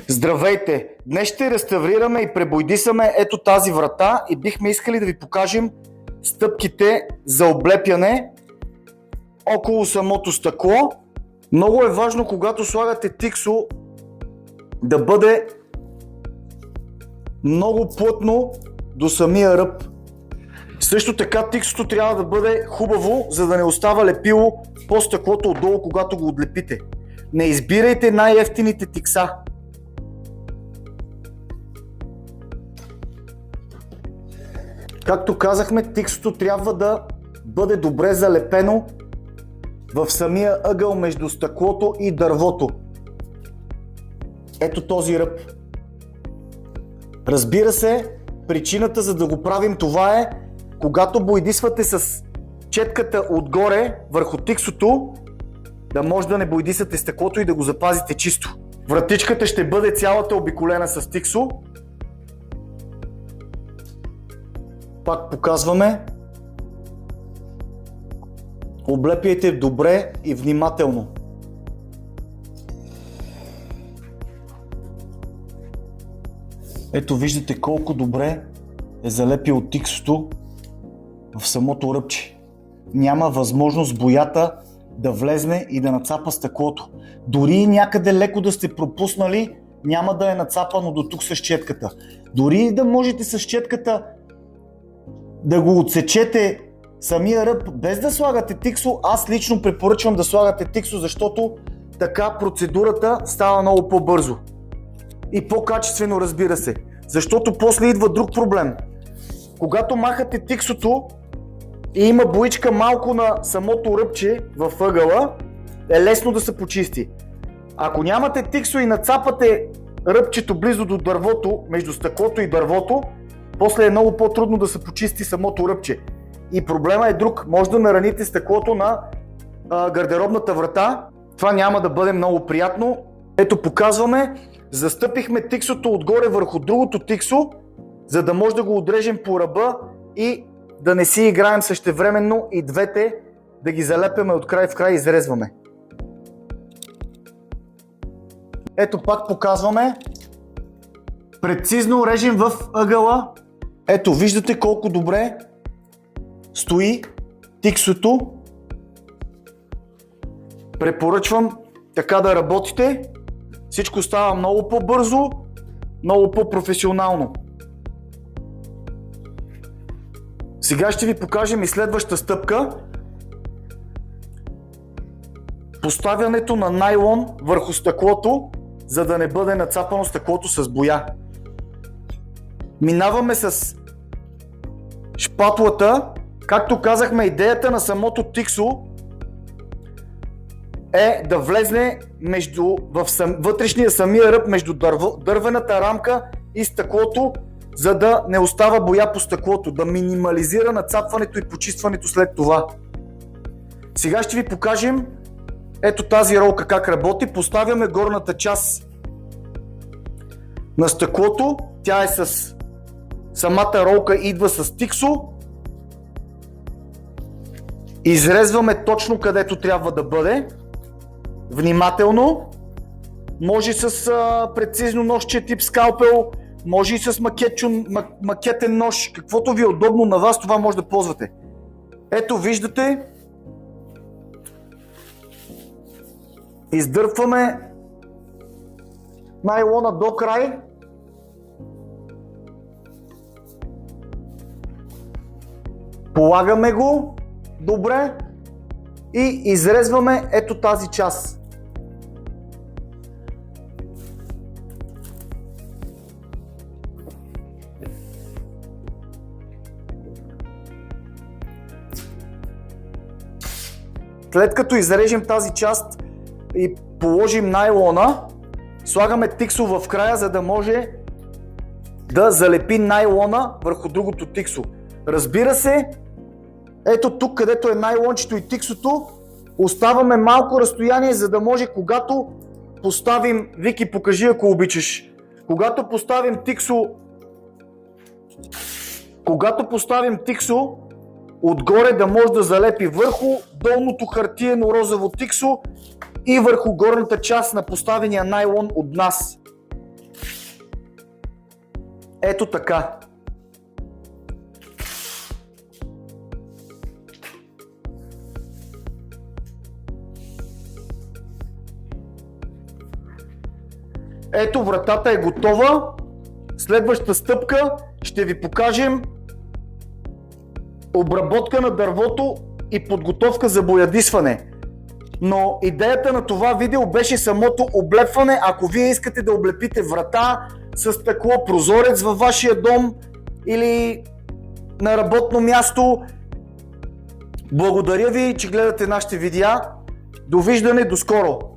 Здравейте! Днес ще реставрираме и пребойдисаме ето тази врата и бихме искали да ви покажем стъпките за облепяне около самото стъкло. Много е важно, когато слагате тиксо, да бъде много плътно до самия ръб. Също така тиксото трябва да бъде хубаво, за да не остава лепило по стъклото отдолу, когато го отлепите. Не избирайте най-евтините тикса. Както казахме, тиксото трябва да бъде добре залепено в самия ъгъл между стъклото и дървото. Ето този ръб. Разбира се, причината за да го правим това е, когато бойдисвате с четката отгоре върху тиксото, да може да не бойдисате стъклото и да го запазите чисто. Вратичката ще бъде цялата обиколена с тиксо. Пак показваме. Облепяйте добре и внимателно. Ето виждате колко добре е залепил тиксото в самото ръбче. Няма възможност боята да влезне и да нацапа стъклото. Дори някъде леко да сте пропуснали, няма да е нацапано до тук с четката. Дори да можете с четката да го отсечете самия ръб без да слагате тиксо, аз лично препоръчвам да слагате тиксо, защото така процедурата става много по-бързо. И по-качествено, разбира се. Защото после идва друг проблем. Когато махате тиксото и има боичка малко на самото ръбче в ъгъла, е лесно да се почисти. Ако нямате тиксо и нацапате ръбчето близо до дървото, между стъклото и дървото, после е много по-трудно да се почисти самото ръбче. И проблема е друг. Може да нараните стъклото на гардеробната врата. Това няма да бъде много приятно. Ето показваме. Застъпихме тиксото отгоре върху другото тиксо, за да може да го отрежем по ръба и да не си играем същевременно и двете, да ги залепяме от край в край и изрезваме. Ето пак показваме. Прецизно режем в ъгъла. Ето виждате колко добре стои тиксото. Препоръчвам така да работите. Всичко става много по-бързо, много по-професионално. Сега ще ви покажем и следваща стъпка. Поставянето на найлон върху стъклото, за да не бъде нацапано стъклото с боя. Минаваме с шпатлата. Както казахме, идеята на самото тиксо е да влезне вътрешния самия ръб между дървената рамка и стъклото, за да не остава боя по стъклото, да минимализира нацапването и почистването след това. Сега ще ви покажем ето тази ролка как работи. Поставяме горната част на стъклото, тя е с самата ролка, идва с тиксо. Изрезваме точно където трябва да бъде. Внимателно. Може с прецизно ножче тип скалпел, може и с макетен нож. Каквото ви е удобно на вас, това може да ползвате. Ето виждате. Издърпваме найлона до край. Полагаме го добре и изрезваме ето тази част. След като изрежем тази част и положим найлона, слагаме тиксо в края, за да може да залепи найлона върху другото тиксо. Разбира се, ето тук, където е найлончето и тиксото, оставаме малко разстояние, за да може, когато поставим, Вики, покажи ако обичаш, когато поставим тиксо, отгоре да може да залепи върху долното хартиено розово тиксо и върху горната част на поставения найлон от нас. Ето така. Ето, вратата е готова. Следващата стъпка ще ви покажем обработка на дървото и подготовка за боядисване. Но идеята на това видео беше самото облепване. Ако вие искате да облепите врата с стъкло, прозорец във вашия дом или на работно място, благодаря ви, че гледате нашите видеа. Довиждане, до скоро!